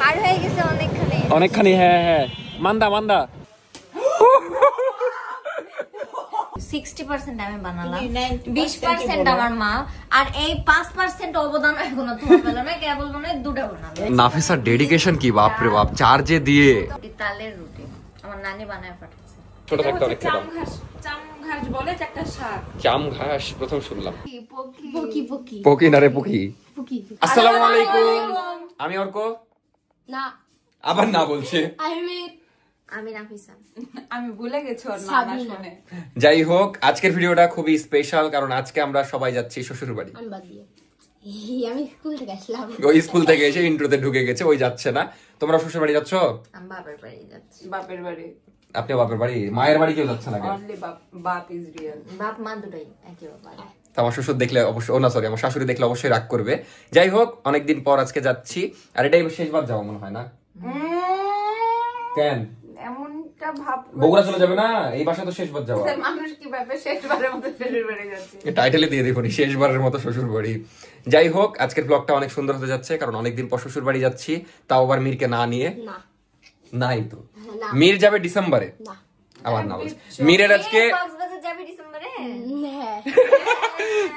পার হয়ে গেছে অনেকখানি অনেকখানি। হ্যাঁ হ্যাঁ, মান্দা মান্দা। 60% আমি বানালাম, 20% আমার মা, আর এই 5% অবদান এখনো তোমার পেলো না, কে বলবো না দুটো বানাবে। নাফিসার ডেডিকেশন কি বাপ রে বাপ, চার্জে দিয়ে। তালের রুটি আমার নানি বানায় পাঠাচ্ছে। ছোট থাকতে অনেক খেতাম। চামঘাস বলে একটা শাক। চাম ঘাস প্রথম শুনলাম। পকি পকি পকি না রে পকি। পকি। আসসালামু আলাইকুম। আমি অর্ক। না আবার না বলছে। আমি নাফিসা। আমি ভুলে গেছি ওর নাম শুনে। যাই হোক, আজকের ভিডিওটা খুবই স্পেশাল, কারণ আজকে আমরা সবাই যাচ্ছি শ্বশুর বাড়ি। আমি স্কুল থেকে আসলাম। ওই স্কুল থেকে এসে ইন্ট্রোতে ঢুকে গেছে, ওই যাচ্ছে না। তোমরা শ্বশুর বাড়ি যাচ্ছ? আমি বাপের বাড়ি যাচ্ছি। বাপের বাড়ি। আপনি বাপের বাড়ি? মায়ের বাড়ি কেউ যাচ্ছে না কেন? অনলি বাপ ইজ রিয়েল। বাপ মা দুটোই একই বাবা। আমার শ্বশুর দেখলে অবশ্যই, ও না সরি, আমার শাশুড়ি দেখলে অবশ্যই রাগ করবে। যাই হোক, অনেকদিন পর আজকে যাচ্ছি, আর এটাই শেষবার যাওয়া মনে হয় না। কেন এমনটা ভাব? বগুড়া চলে যাবে না? এই বাসা তো শেষবার যাওয়া। মানুষ কিভাবে শেষবারের মতো শ্বশুর বাড়ি যাচ্ছে? টাইটেলে দিয়ে দিব শেষবারের মতো শ্বশুর বাড়ি। যাই হোক, আজকের ব্লগটা অনেক সুন্দর হতে যাচ্ছে, কারণ অনেকদিন পর শ্বশুর বাড়ি যাচ্ছি, তাও আবার মীরকে না নিয়ে। নাই তো, মীর যাবে ডিসেম্বরে। আবার না বলছি, মীরের আজকে কক্সবাজার যাবে ডিসেম্বরে।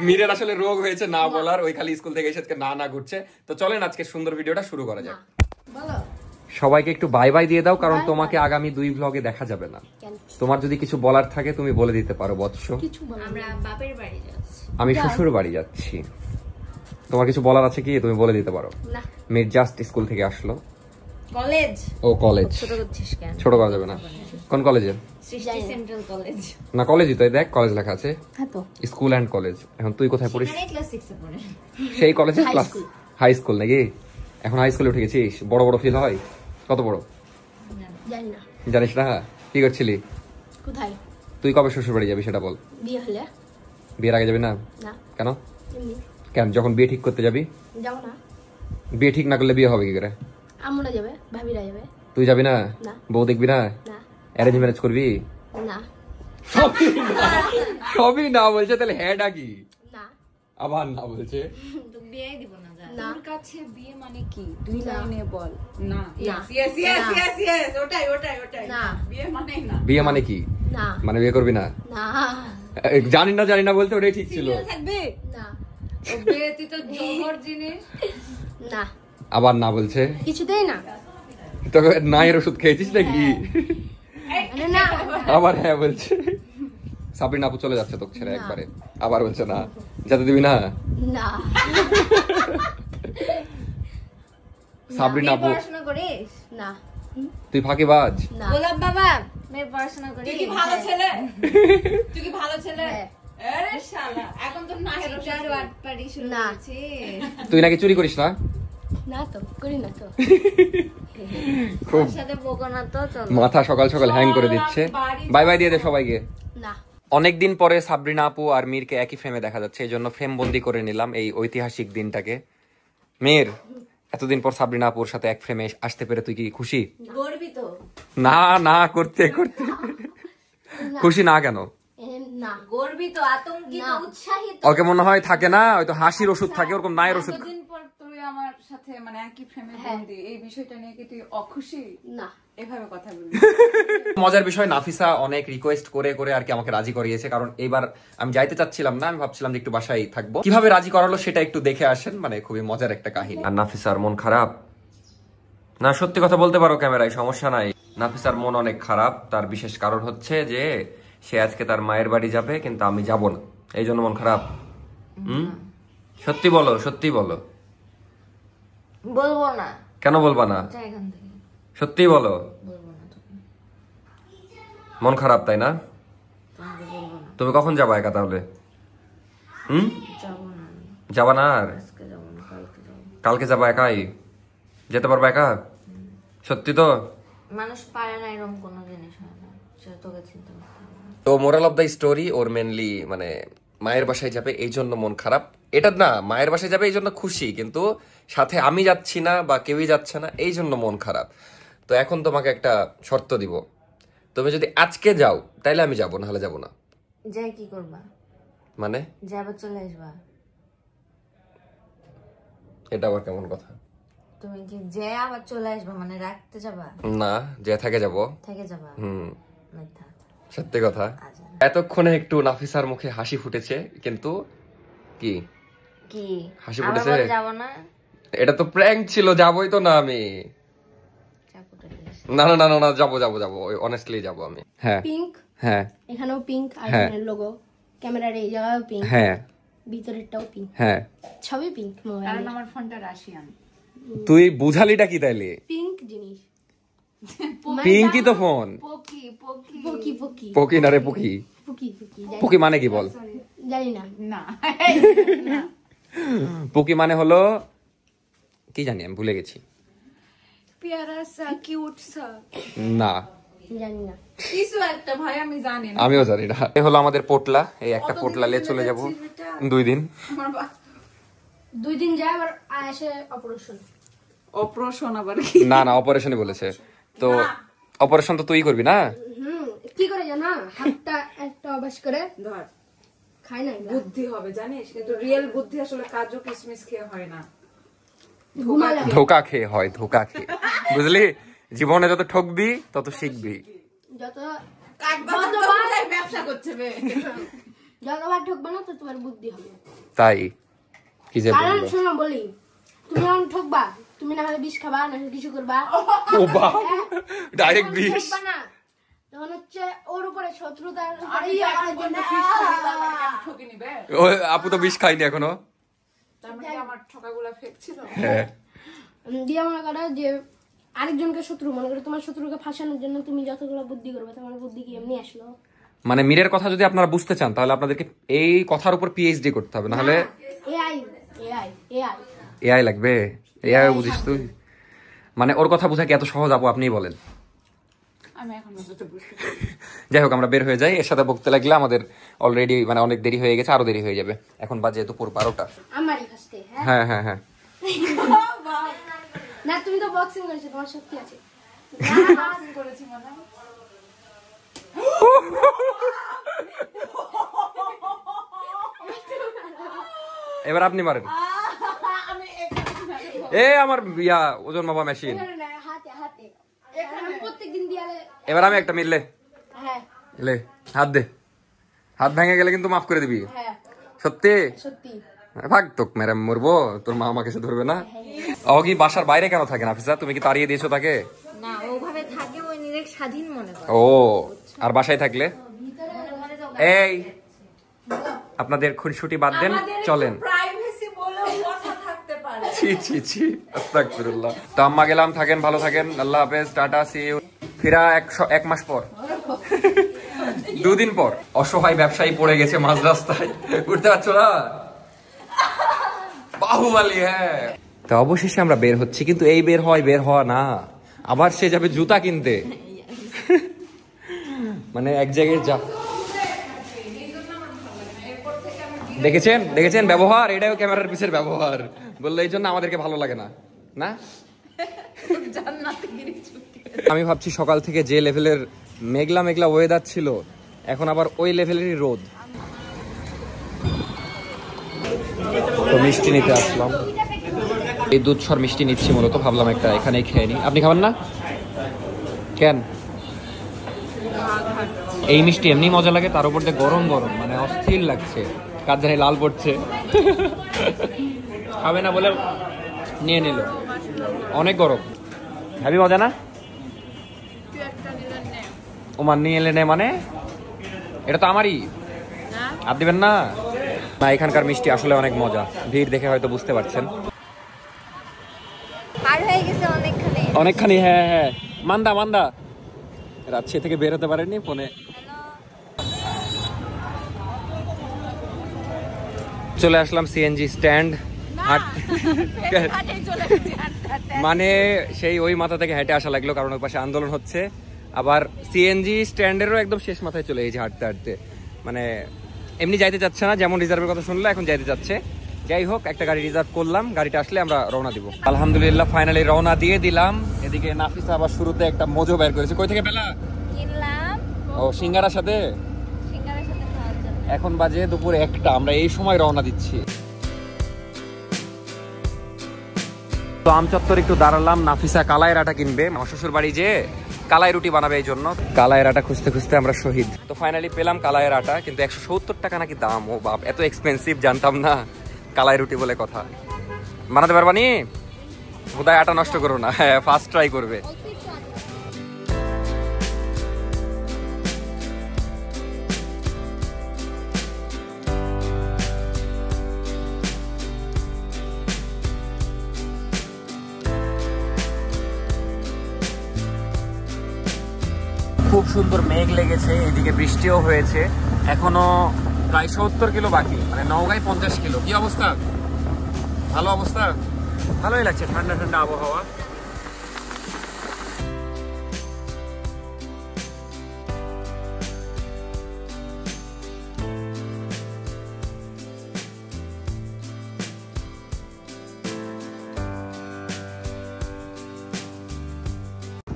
মীরের আসলে রোগ হয়েছে না বলার, ওই খালি স্কুল থেকে এসে না না ঘুরছে। তো চলেন আজকে সুন্দর ভিডিওটা শুরু করা যাক। সবাইকে একটু বাই বাই দিয়ে দাও, কারণ তোমাকে আগামী 2 ভ্লগে দেখা যাবে না। তোমার যদি কিছু বলার থাকে তুমি বলে দিতে পারো বৎস। আমরা বাপের বাড়ি যাচ্ছি। আমি শ্বশুর বাড়ি যাচ্ছি। তোমার কিছু বলার আছে কি? তুমি বলে দিতে পারো। মীর জাস্ট স্কুল থেকে আসলো। কলেজ। ও কলেজ। ছোট করছিস কেন? ছোট করা যাবে না। কোন কলেজে? সৃষ্টি সেন্ট্রাল কলেজ। না কলেজই তো, দেখ কলেজ লেখা আছে। হ্যাঁ তো। School and college. এখন তুই কোথায় পড়িস? এখানে ক্লাস 6 এ পড়ে। সেই কলেজে ক্লাস হাই স্কুল নাকি? এখন হাই স্কুলে উঠে গেছিস? বড় বড় ফিল হয়? কত বড় জানি না। জানিস না? কি করছিলি? কোথায়? তুই কবে শ্বশুর বাড়ি যাবি সেটা বল। বিয়ে হলে? বিয়ের আগে যাবি না? না। কেন? এমনি। কেন, যখন বিয়ে ঠিক করতে যাবি? যাও না। বিয়ে ঠিক না করলে বিয়ে হবে কি করে? আমরা যাবে, ভাবিরা যাবে। তুই যাবি না? না। বউ দেখবি না? না। অ্যারেঞ্জ ম্যারেজ করবি? না। সবই না বলছে, তাহলে হ্যাঁ ডাকি। না। আবার না বলছে। তো বিয়ে দিব না যা। তোর কাছে বিয়ে মানে কি? দুই লাইনে বল। না। না। ইয়েস ওটাই। না। বিয়ে মানে না। বিয়ে মানে কি? না। মানে বিয়ে করবি না? না। জানি না বলতে ওটাই ঠিক ছিল। থাকবে না। ও বিয়ে তুই তো জহর জিনিস। না। আবার না বলছে। কিছুতেই না। তবে না এর ওষুধ খেয়েছিস নাকি? মানে না। আবার হ্যাঁ বলছে। সাবরিনা আপু চলে যাচ্ছে তোকে ছেড়ে একবারে। আবার বলছে না, যেতে দিবি না? না। সাবরিনা আপু পড়াশোনা করিস? না। তুই ফাঁকিবাজ। না। গোলাপ বাবা মেয়ে পড়াশোনা করিস? তুই কি ভালো ছেলে? তুই কি ভালো ছেলে? হ্যাঁ। আরে শালা, এখন তো না হেরো চার আটপাড়ি শুরু না। আছে। তুই নাকি চুরি করিস না? না তো, করি না তো। খুব সাথে বকো না তো, চল। মাথা সকাল সকাল হ্যাং করে দিচ্ছে। বাই বাই দিয়ে দে সবাইকে। না। অনেকদিন পরে সাবরিনা আপু আর মীরকে একই ফ্রেমে দেখা যাচ্ছে, এই জন্য ফ্রেম বন্দি করে নিলাম এই ঐতিহাসিক দিনটাকে। মীর, এতদিন পর সাবরিনা আপুর সাথে এক ফ্রেমে আসতে পেরে তুই কি খুশি? গর্বিত। না না করতে করতে খুশি না কেন? না, গর্বিত, আতঙ্কিত, উৎসাহিত। ওকে মনে হয় থাকে না, হয়তো হাসির ওষুধ থাকে, ওরকম নায়ের ওষুধ। এতদিন পর তুই আমার সাথে মানে একই ফ্রেমে বন্দি, এই বিষয়টা নিয়ে কি তুই অখুশি? না। এভাবে কথা বলবি? মজার বিষয়, নাফিসা অনেক রিকোয়েস্ট করে করে আর কি আমাকে রাজি করিয়েছে, কারণ এবার আমি যাইতে চাচ্ছিলাম না, আমি ভাবছিলাম যে একটু বাসায় থাকবো। কিভাবে রাজি করালো সেটা একটু দেখে আসেন, মানে খুবই মজার একটা কাহিনী। আর নাফিসার মন খারাপ না, সত্যি কথা বলতে পারো ক্যামেরায়, সমস্যা নাই। নাফিসার মন অনেক খারাপ, তার বিশেষ কারণ হচ্ছে যে সে আজকে তার মায়ের বাড়ি যাবে, কিন্তু আমি যাব না, এই জন্য মন খারাপ। সত্যি বলো, সত্যি বলো। বলবো না। কেন বলবা না? এখান থেকে সত্যি বলো। মন খারাপ তাই না? তুমি কখন যাবা একা তাহলে? যাবা না? আর কালকে যাবা একাই? যেতে পারবা একা? সত্যি তো? মানুষ পারে না এরকম কোনো জিনিস হয় না, সেটা তোকে চিন্তা করতে হবে না। তো moral of the story, or mainly মানে মায়ের বাসায় যাবে এই জন্য মন খারাপ। এটা না, মায়ের বাসায় যাবে এই জন্য খুশি, কিন্তু সাথে আমি যাচ্ছি না বা কেউই যাচ্ছে না এই জন্য মন খারাপ। তো এখন তোমাকে একটা শর্ত দিব, তুমি যদি আজকে যাও তাইলে আমি যাবো, নাহলে যাবো না। যাই কি করবা? মানে যাবার চলে আসবা। এটা আবার কেমন কথা? তুমি কি যে আবার চলে আসবা, মানে রাখতে যাবা? না, যে থেকে যাব। থেকে যাবা? মিথ্যা। সত্যি কথা। এতক্ষণে একটু নাফিসার মুখে হাসি ফুটেছে, কিন্তু কি কি হাসি ফুটেছে? যাব না, এটা তো প্র্যাঙ্ক ছিল, যাবই তো না আমি। না না না না, যাবো যাবো যাবো, অনেস্টলি যাবো আমি। হ্যাঁ পিঙ্ক, হ্যাঁ এখানেও পিঙ্ক, আইফোনের লোগো, ক্যামেরার এই জায়গায়ও পিঙ্ক, হ্যাঁ ভিতরেরটাও পিঙ্ক, হ্যাঁ সবই পিঙ্ক। কারণ আমার ফোনটা রাশিয়ান। তুই বুঝালিটা কি তাইলে? পিঙ্ক জিনিস, পিঙ্কই তো ফোন। পকি পকি পকি পকি পকি না রে, পকি। পকি পকি পকি মানে কি বল? জানি না। না পকি মানে হলো কি জানি, আমি ভুলে গেছি। পিয়ারা সা কিউট সা, না জানি না কিছু একটা ভাই, আমি জানি না। আমিও জানি না। এই হলো আমাদের পোটলা, এই একটা পোটলা নিয়ে চলে যাব 2 দিন। আমার 2 দিন যায় আবার আসে অপারেশন। অপারেশন আবার কি? না না, অপারেশনই বলেছে তো। অপারেশন তো তুই করবি না? কি করে জানা, হাতটা একটা অভ্যাস করে ধর, খাই না, বুদ্ধি হবে জানিস, কিন্তু রিয়েল বুদ্ধি আসলে কাজু কিশমিশ খেয়ে হয় না, ধোকা খেয়ে হয়, ধোকা খেয়ে। বুঝলি, জীবনে যত ঠকবি তত শিখবি। যতবার ব্যবসা করছে বে, যতবার ঠকবে না তো তোমার বুদ্ধি হবে। তাই কি যে কারণ বললো। শোনো বলি, তুমি যখন ঠকবা, তুমি না হলে বিষ খাবা, না হলে কিছু করবা, ও বাহ, ডাইরেক্ট বিষ। ঠকবা না, তখন হচ্ছে ওর উপরে শত্রুতা, ঠকি নিবে। ও আপু তো বিষ খাইনি এখনো। তার মানে আমার ঠকাগুলা ফেক ছিল। হ্যাঁ, দিয়া মনে করো যে আরেকজনকে শত্রু মনে করে, তোমার শত্রুকে ফাঁসানোর জন্য তুমি যতগুলো বুদ্ধি করবে, তোমার বুদ্ধি কি এমনি আসলো? মানে মীরের কথা যদি আপনারা বুঝতে চান, তাহলে আপনাদেরকে এই কথার উপর পিএইচডি করতে হবে, নাহলে এআই এআই এআই এআই লাগবে। এআই বুঝিস তুই? মানে ওর কথা বোঝা কি এত সহজ আপু, আপনিই বলেন। আমি এখন বুঝতে বুঝতে পারি। যাই হোক, আমরা বের হয়ে যাই। এর সাথে বকতে লাগলে আমাদের অলরেডি মানে অনেক দেরি হয়ে গেছে, আরো দেরি হয়ে যাবে। এখন বাজে দুপুর 12টা। আমারই ফার্স্টে। হ্যাঁ হ্যাঁ হ্যাঁ, না তুমি তো বক্সিং করেছো, তোমার শক্তি আছে। বক্সিং করেছি মানে এবার আপনি মারেন। এ আমার ওজন মাপা মেশিন। হাতে হাতে প্রত্যেকদিন দিয়ালে। এবার আমি একটা মিললে। হ্যাঁ লে, হাত দে। হাত ভেঙে গেলে কিন্তু মাফ করে দিবি। হ্যাঁ সত্যি? সত্যি। ভাগ, তোক মেরে মরবো, তোর মা আমাকে ধরবে না। ও কি বাসার বাইরে কেন থাকে নাফিসা? তুমি কি তাড়িয়ে দিয়েছো তাকে? না, ওভাবে থাকে, ওই নিজের স্বাধীন মনে করে। ও, আর বাসায় থাকলে এই আপনাদের খুনসুটি বাদ দেন, চলেন। প্রাইভেসি বলেও কথা থাকতে পারে। ছি ছি ছি, আস্তাগফিরুল্লাহ। তো আম্মা গেলাম, থাকেন, ভালো থাকেন, আল্লাহ হাফেজ, টাটা, সি ইউ। ফিরা 1 মাস পর, 2 দিন পর। অসহায় ব্যবসায়ী পড়ে গেছে মাঝ রাস্তায়, উঠতে পারছো না, বাহুবলী। হ্যাঁ, তো অবশেষে আমরা বের হচ্ছি, কিন্তু এই বের হওয়া না, আবার সে যাবে জুতা কিনতে। মানে এক জায়গায় যা দেখেছেন ব্যবহার, এটাও ক্যামেরার পিছের ব্যবহার। বললো এই জন্য আমাদেরকে ভালো লাগে না, না? আমি ভাবছি সকাল থেকে যে লেভেলের মেঘলা মেঘলা ওয়েদার ছিল, এখন আবার ওই লেভেলেরই রোদ। তো মিষ্টি নিতে আসলাম, এই দুধসর মিষ্টি নিচ্ছি মূলত, ভাবলাম একটা এখানেই খেয়ে নি। আপনি খাবেন না কেন? এই মিষ্টি এমনি মজা লাগে, তার উপর দিয়ে গরম গরম, মানে অস্থির লাগছে, কার জানি লাল পড়ছে। খাবে না বলে নিয়ে নিল, অনেক গরম। হ্যাভি মজা না? ওমান নিয়ে এলে নে, মানে এটা তো আমারই, আর দিবেন না? না, এখানকার মিষ্টি আসলে অনেক মজা, ভিড় দেখে হয়তো বুঝতে পারছেন। পার হয়ে গেছে অনেকখানি। হ্যাঁ হ্যাঁ, মান্দা রাজশাহী থেকে বের হতে পারেননি ফোনে। চলে আসলাম সিএনজি স্ট্যান্ড। মানে সেই ওই মাথা থেকে হেঁটে আসা লাগলো, কারণ ওই পাশে আন্দোলন হচ্ছে। আবার সিএনজি স্ট্যান্ডেরও একদম শেষ মাথায় চলে গেছে হাঁটতে হাঁটতে। মানে এমনি যাইতে চাচ্ছে না, যেমন রিজার্ভের কথা শুনলো এখন যাইতে চাচ্ছে। যাই হোক, একটা গাড়ি রিজার্ভ করলাম, গাড়িটা আসলে আমরা রওনা দিব। আলহামদুলিল্লাহ ফাইনালি রওনা দিয়ে দিলাম। এদিকে নাফিসা আবার শুরুতে একটা মোজো বের করেছে। কই থেকে বেলা কিনলাম? ও, সিঙ্গারার সাথে। সিঙ্গারের সাথে খাওয়ার জন্য। এখন বাজে দুপুর 1টা, আমরা এই সময় রওনা দিচ্ছি। তো আমচত্বর একটু দাঁড়ালাম, নাফিসা কালাই রাটা কিনবে, আমার শ্বশুর বাড়ি যে কালাই রুটি বানাবে, এই জন্য কালাই রাটা খুঁজতে খুঁজতে আমরা শহীদ। তো ফাইনালি পেলাম কালাই রাটা, কিন্তু 170 টাকা নাকি দাম। ও বাপ, এত এক্সপেন্সিভ, জানতাম না। কালাই রুটি বলে কথা। বানাতে পারবানি? বোধহয় আটা নষ্ট করো না, হ্যাঁ ফার্স্ট ট্রাই করবে। খুব সুন্দর মেঘ লেগেছে, এদিকে বৃষ্টিও হয়েছে। এখনো প্রায় 70 কিলো বাকি, মানে নওগাঁয় 50 কিলো। কি অবস্থা? ভালো অবস্থা? ভালোই লাগছে, ঠান্ডা ঠান্ডা আবহাওয়া।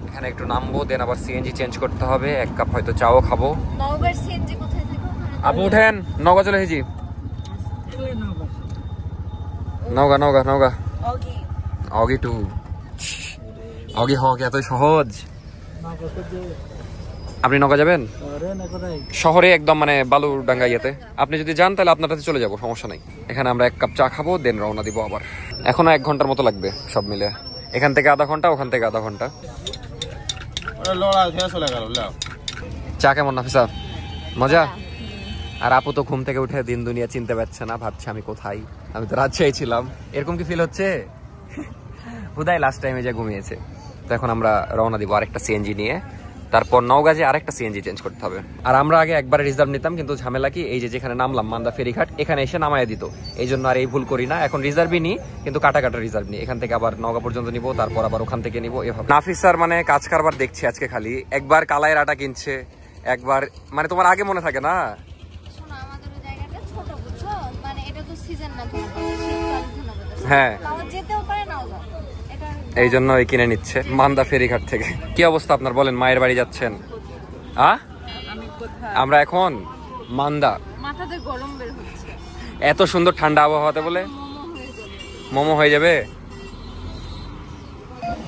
এখানে একটু নামবো, দেন আবার সিএনজি চেঞ্জ করতে হবে। 1 কাপ হয়তো চাও খাবো। নওগাঁর সিএনজি কোথায় থাকে? আপু উঠেন, নওগাঁ চলে এসেছি। নওগাঁ নওগাঁ নওগাঁ অগি টু অগি হক, এত সহজ। আপনি নওগাঁ যাবেন? শহরে একদম, মানে বালুরডাঙ্গা ইয়েতে। আপনি যদি যান তাহলে আপনার কাছে চলে যাবো, সমস্যা নাই। এখানে আমরা 1 কাপ চা খাবো, দেন রওনা দিব আবার। এখনো 1 ঘন্টার মতো লাগবে সব মিলে। এখান থেকে আধা ঘন্টা, ওখান থেকে আধা ঘন্টা। চা কেমন নাফিসা? মজা? আর আপু তো ঘুম থেকে উঠে দিন দুনিয়া চিনতে পারছে না, ভাবছে আমি কোথায়। আমি তো রাজশাহী ছিলাম। এরকম কি ফিল হচ্ছে? হুদাই লাস্ট টাইমে যা ঘুমিয়েছে। তো এখন আমরা রওনা দিব আরেকটা সিএনজি নিয়ে, তারপর নওগাঁ আরেকটা সিএনজি চেঞ্জ করতে হবে। আর আমরা আগে একবার রিজার্ভ নিতাম, কিন্তু ঝামেলা কি, এই যে যেখানে নামলাম মান্দা ফেরিঘাট, এখানে এসে নামায় দিত। এই জন্য আর এই ভুল করি না, এখন রিজার্ভই নিই, কিন্তু কাটা রিজার্ভ নিই। এখান থেকে আবার নওগাঁ পর্যন্ত নিবো, তারপর আবার ওখান থেকে নিবো, এভাবে। নাফিসার মানে কাজ কারবার দেখছি আজকে খালি। একবার কালাইয়ের আটা কিনছে, একবার, মানে তোমার আগে মনে থাকে না? হ্যাঁ, এই জন্য কিনে নিচ্ছে মান্দা ফেরিঘাট থেকে। কি অবস্থা আপনার বলেন? মায়ের বাড়ি যাচ্ছেন? আমরা এখন মান্দা। মাথাতে গরম বের হচ্ছে, এত সুন্দর ঠান্ডা আবহাওয়াতে বলে মোমো হয়ে যাবে।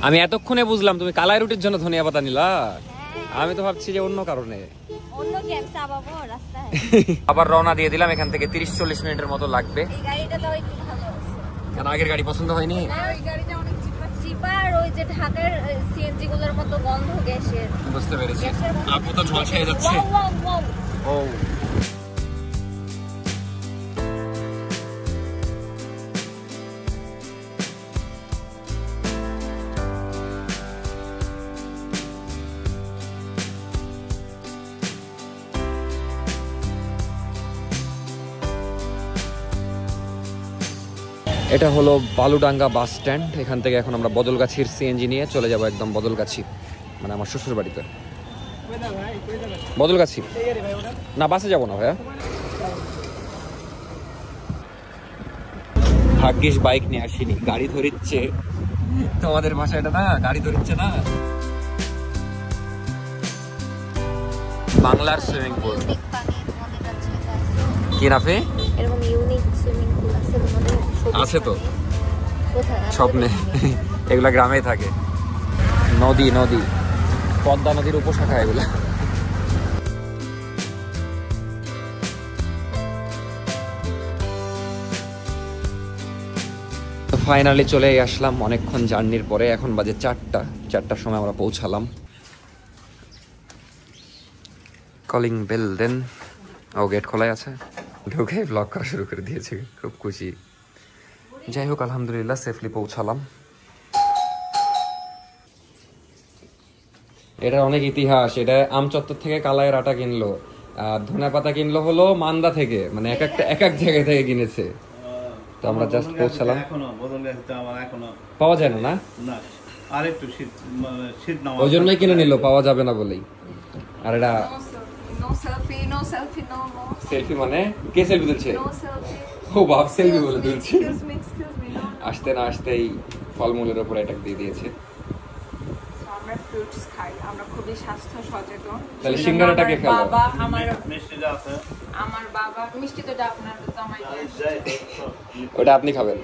আমি এতক্ষণে বুঝলাম তুমি কালাই রুটির জন্য ধনিয়া পাতা নিলা। আমি তো ভাবছি যে অন্য কারণে। আবার রওনা দিয়ে দিলাম। এখান থেকে 30-40 মিনিটের মতো লাগবে। কেন, আগের গাড়ি পছন্দ হয়নি? বুঝতে পেরেছি। আপু তো ঝলসে যাচ্ছে। ও এটা হলো বালুডাঙ্গা বাস স্ট্যান্ড। এখান থেকে এখন আমরা বদলগাছির সিএনজি নিয়ে চলে যাব একদম বদলগাছি, মানে আমার শ্বশুর বাড়িতে। বদলগাছি না, বাসে যাব না ভাইয়া। ভাগ্যিস বাইক নিয়ে আসিনি, গাড়ি ধরিচ্ছে। তোমাদের ভাষা এটা না, গাড়ি ধরিচ্ছে না। বাংলার সুইমিং পুল কি নাফে? এরকম ইউনিক সুইমিং পুল আছে তোমাদের? আছে তো, স্বপ্নে। এগুলা গ্রামেই থাকে। নদী, নদী, পদ্মা নদীর উপশাখা এগুলা। ফাইনালি চলে আসলাম অনেকক্ষণ জার্নির পরে। এখন বাজে 4টার সময় আমরা পৌঁছালাম। কলিং বেল, দেন ও গেট খোলাই আছে, ঢুকে ব্লগ করা শুরু করে দিয়েছে। খুব খুশি। যাই হোক, আলহামদুলিল্লাহ সেফলি পৌঁছালাম। এটার অনেক ইতিহাস। এটা আমচত্বর থেকে কালাইয়ের আটা কিনলো, আর ধনে পাতা কিনলো হলো মান্দা থেকে, মানে এক এক জায়গা থেকে কিনেছে। তো আমরা জাস্ট পৌঁছালাম। পাওয়া যায় না, ওই জন্যই কিনে নিল, পাওয়া যাবে না বলেই। আর এটা সেলফি মানে কে সেলফি তুলছে? ও বাপ, সেলফি বলে তুলছে। আসতে না আসতেই ফলমূলের উপর অ্যাটাক দিয়ে দিয়েছে। আমরা ফ্রুটস খাই, আমরা খুবই স্বাস্থ্য সচেতন। তাহলে সিঙ্গারাটাকে খাও। বাবা মিষ্টিটা আছে, আমার বাবা মিষ্টি তো আপনার তো আমায় দিয়ে, ওটা আপনি খাবেন।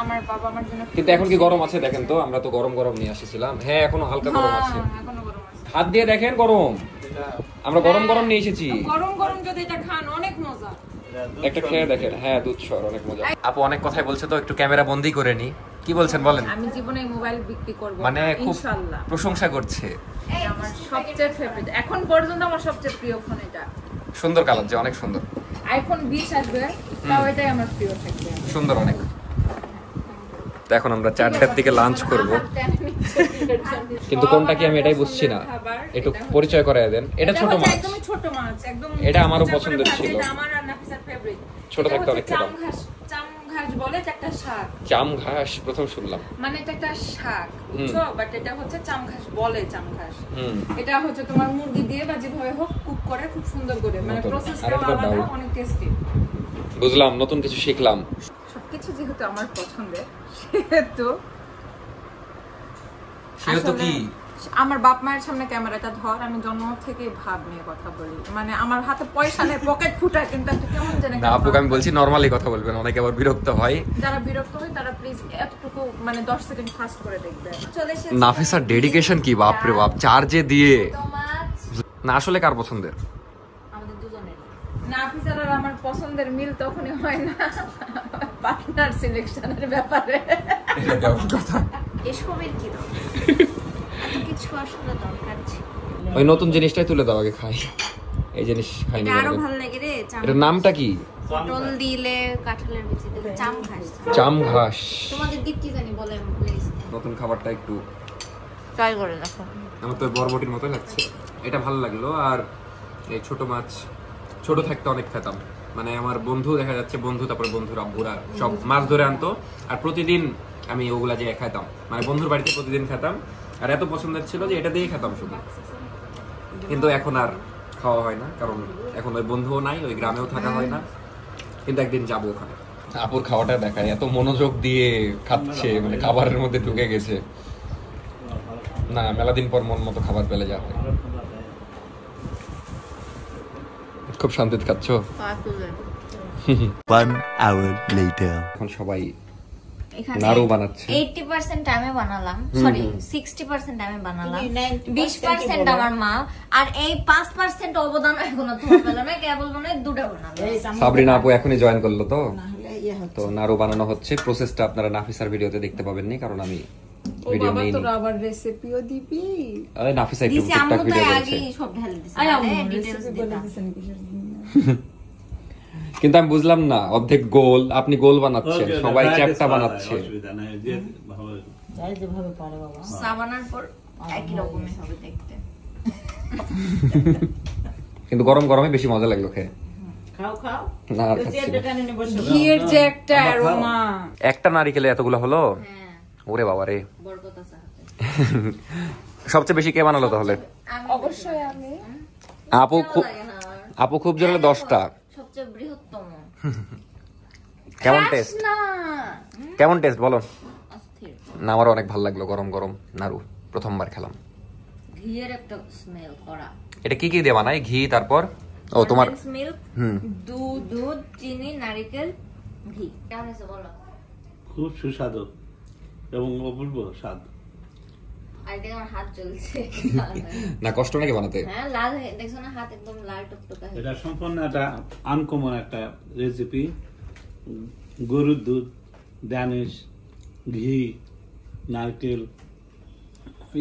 আমার বাবা আমার জন্য কিন্তু এখন কি গরম আছে দেখেন তো, আমরা তো গরম গরম নিয়ে আসছিলাম। হ্যাঁ এখনো হালকা গরম আছে, এখনো গরম আছে। হাত দিয়ে দেখেন গরম, আমরা গরম গরম নিয়ে এসেছি। গরম গরম যদি এটা খান অনেক মজা। একটা খেয়ে দেখেন। হ্যাঁ দুধ সর অনেক মজা। আপু অনেক কথাই বলছে তো, একটু ক্যামেরা বন্দি করে নি। কি বলছেন বলেন? আমি জীবনে মোবাইল বিক্রি করব মানে খুব ইনশাআল্লাহ। প্রশংসা করছে। আমার সবচেয়ে ফেভারিট এখন পর্যন্ত, আমার সবচেয়ে প্রিয় ফোন এটা। সুন্দর কালার, যে অনেক সুন্দর। আইফোন 20 আসবে, তাও এটাই আমার প্রিয় থাকবে। সুন্দর অনেক। তো এখন আমরা 4টার দিকে লাঞ্চ করব, কিন্তু কোনটা কি আমি এটাই বুঝছি না। একটু পরিচয় করায় দেন। এটা ছোট মাছ, একদমই ছোট মাছ, একদম এটা আমারও পছন্দের ছিল। এটা আমার আর নাফিসার ফেভারিট। ছোট থাকতে অনেক খেতাম। চামঘাস বলে, এটা একটা শাক। চামঘাস প্রথম শুনলাম। মানে এটা একটা শাক, বুঝছো? বাট এটা হচ্ছে চামঘাস বলে, চামঘাস। হুম, এটা হচ্ছে তোমার মুরগি দিয়ে বা যেভাবে হোক কুক করে খুব সুন্দর করে, মানে নতুন। প্রসেসটা আরেকটা আলাদা, doubt। অনেক টেস্টি। বুঝলাম, নতুন কিছু শিখলাম। সবকিছু যেহেতু আমার পছন্দের, সেহেতু কি আমার বাপ মায়ের সামনে ক্যামেরাটা ধর, আমি জন্ম থেকে ভাব নিয়ে কথা বলি। মানে আমার হাতে পয়সা নেই, পকেট ফুটা, কিন্তু একটা কেমন জানি। না আপুকে আমি বলছি নরমালি কথা বলবেন, অনেকে আবার বিরক্ত হয়। যারা বিরক্ত হয় তারা প্লিজ এতটুকু মানে 10 সেকেন্ড ফাস্ট করে দেখবে। চলে এসেছে নাফিসার ডেডিকেশন কি, বাপ রে বাপ, চার্জে দিয়ে। তোমার না আসলে কার পছন্দের? আমাদের দুজনের। নাফিসার আর আমার পছন্দের মিল তখনই হয় না পার্টনার সিলেকশনের ব্যাপারে। এটা কেমন কথা? এসবের কি দরকার? এত কিছু আসলে দরকার ছিল। ওই নতুন জিনিসটাই তুলে দাও আগে, খাই। এই জিনিস খাইনি। এটা আরো ভালো লাগে রে। এটার নামটা কি? পটল দিলে, কাঁঠালের বিচি দিলে, চামঘাস। চামঘাস। তোমাদের দিক কি জানি বলেন প্লিজ। নতুন খাবারটা একটু ট্রাই করে দেখো। আমার তো বরবটির মতো লাগছে। এটা ভালো লাগলো। আর এই ছোট মাছ ছোট থাকতে অনেক খেতাম। মানে আমার বন্ধু দেখা যাচ্ছে, বন্ধু তারপরে বন্ধুর আব্বুরা সব মাছ ধরে আনতো, আর প্রতিদিন আমি ওগুলা যে খেতাম, মানে বন্ধুর বাড়িতে প্রতিদিন খেতাম। আর এত পছন্দের ছিল যে এটা দিয়েই খেতাম শুধু। কিন্তু এখন আর খাওয়া হয় না, কারণ এখন ওই বন্ধুও নাই, ওই গ্রামেও থাকা হয় না। কিন্তু একদিন যাবো ওখানে। আপুর খাওয়াটা দেখায়, এত মনোযোগ দিয়ে খাচ্ছে, মানে খাবারের মধ্যে ঢুকে গেছে। না মেলা দিন পর মন মতো খাবার পেলে যাবে। খুব শান্তিতে খাচ্ছ। 1 hour later. এখন সবাই এখানে নাড়ু বানাচ্ছে। 80% আমি বানালাম, সরি 60% আমি বানালাম, 20% আমার মা, আর এই 5% অবদান এখনো তোমার পেল না। কে বলবো না দুটো বানাবে। সাবরিনা আপু এখনই জয়েন করলো তো নাড়ু বানানো হচ্ছে। প্রসেসটা আপনারা নাফিসার ভিডিওতে দেখতে পাবেননি, কারণ আমি ভিডিও নেই। তোরা আবার রেসিপিও দিবি? আরে নাফিসা একটু দিছি আম্মু টুকটাক তো ভিডিও করছে, আগেই সব ঢেলে দিছে। আয় আরে আম্মু ডিটেইলস রেসিপি বলে দিতা। দিছেন কিসের জন্য? কিন্তু আমি বুঝলাম না, অর্ধেক গোল, আপনি গোল বানাচ্ছেন, সবাই চ্যাপটা বানাচ্ছে। সাবানার পর একই রকমই হবে দেখতে। কিন্তু গরম গরমে বেশি মজা লাগলো খেয়ে। না আর খাচ্ছি না। ঘিয়ের যে একটা অ্যারোমা। একটা নারিকেলে এতগুলো হলো? হ্যাঁ, ওরে বাবা রে। বরকত আছে হাতে। সবচেয়ে বেশি কে বানালো তাহলে? অবশ্যই আমি। আপু খুব জোরে 10টা। সবচেয়ে বৃহত্তম। কেমন টেস্ট? না কেমন টেস্ট বলো? অস্থির। না আমার অনেক ভালো লাগলো গরম গরম নাড়ু, প্রথমবার খেলাম। ঘিয়ের একটা স্মেল করা। এটা কি কি দিয়ে বানায়? ঘি, তারপর ও তোমার মিল্ক, দুধ, চিনি, নারকেল, ঘি। কেমন হয়েছে বলো? খুব সুস্বাদু এবং অপূর্ব স্বাদ। আর এদিকে আমার হাত জ্বলছে। না কষ্ট নাকি বানাতে? হ্যাঁ, লাল হয়ে দেখছো না, হাত একদম লাল টকটকা হয়ে। এটা সম্পূর্ণ একটা আনকমন একটা রেসিপি। গরুর দুধ, ড্যানিশ, ঘি, নারকেল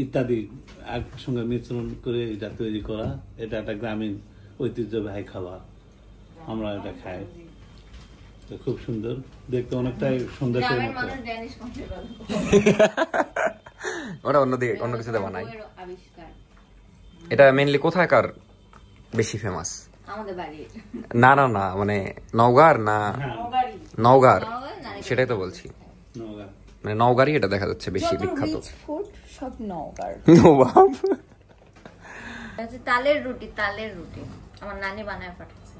ইত্যাদি একসঙ্গে মিশ্রণ করে এটা তৈরি করা। এটা একটা গ্রামীণ ঐতিহ্যবাহী খাবার, আমরা এটা খাই। তো খুব সুন্দর দেখতে, অনেকটাই সন্দেশের গ্রামের মতো। মানুষ ড্যানিশ কোনটা বলে? ওটা অন্য কিছুতে বানাই। বউয়ের আবিষ্কার। এটা মেইনলি কোথাকার বেশি ফেমাস? আমাদের বাড়ির। না না না, মানে নওগাঁর না? নওগাঁর, সেটাই তো বলছি। নওগাঁ। মানে নওগাঁরই এটা দেখা যাচ্ছে বেশি বিখ্যাত। ফুড সব নওগাঁর। নবাব। হচ্ছে তালের রুটি, তালের রুটি আমার নানি বানায় পাঠাচ্ছে।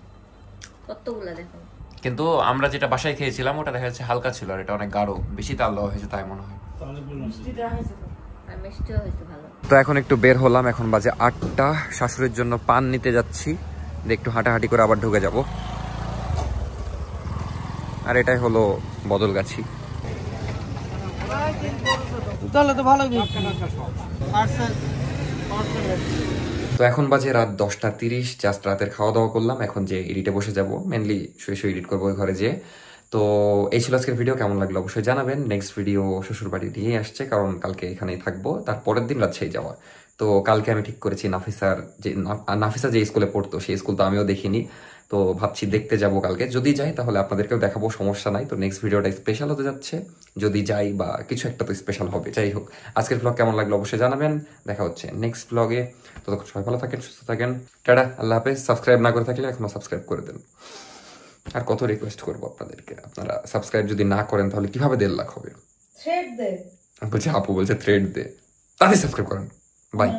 কতগুলা দেখো। কিন্তু আমরা যেটা বাসায় খেয়েছিলাম ওটা দেখা যাচ্ছে হালকা ছিল, আর এটা অনেক গাঢ়, বেশি তাল দেওয়া হয়েছে তাই মনে হয়। আর মিষ্টিও হয়েছে ভালো। তো এখন একটু বের হলাম, এখন বাজে 8টা। শাশুড়ির জন্য পান নিতে যাচ্ছি, একটু হাঁটাহাঁটি করে আবার ঢুকে যাব। আর এটাই হলো বদলগাছি। তাহলে তো ভালো তো এখন বাজে রাত 10:30, জাস্ট রাতের খাওয়া দাওয়া করলাম, এখন যে এডিটে বসে যাব, মেনলি শুয়ে শুয়ে এডিট করবো ওই ঘরে যে। তো এই ছিল আজকের ভিডিও, কেমন লাগলো অবশ্যই জানাবেন। নেক্সট ভিডিও শ্বশুর বাড়ি নিয়ে আসছে, কারণ কালকে এখানেই থাকবো, তারপরের দিন রাজশাহী যাওয়া। তো কালকে আমি ঠিক করেছি নাফিসা যে স্কুলে পড়তো সেই স্কুল তো আমিও দেখিনি, তো ভাবছি দেখতে যাব কালকে। যদি যাই তাহলে আপনাদেরকেও দেখাবো, সমস্যা নাই। তো নেক্সট ভিডিওটা স্পেশাল হতে যাচ্ছে, যদি যাই বা কিছু একটা তো স্পেশাল হবে। যাই হোক, আজকের ব্লগ কেমন লাগলো অবশ্যই জানাবেন। দেখা হচ্ছে নেক্সট ব্লগে। ততক্ষণ সবাই ভালো থাকেন, সুস্থ থাকেন, টাটা, আল্লাহ হাফেজ। সাবস্ক্রাইব না করে থাকলে এখনো সাবস্ক্রাইব করে দেন। আর কত রিকোয়েস্ট করবো আপনাদেরকে, আপনারা সাবস্ক্রাইব যদি না করেন তাহলে কিভাবে 1.5 লাখ হবে? বলছে আপু বলছে থ্রেড দে, তাড়াতাড়ি সাবস্ক্রাইব করেন। বাই।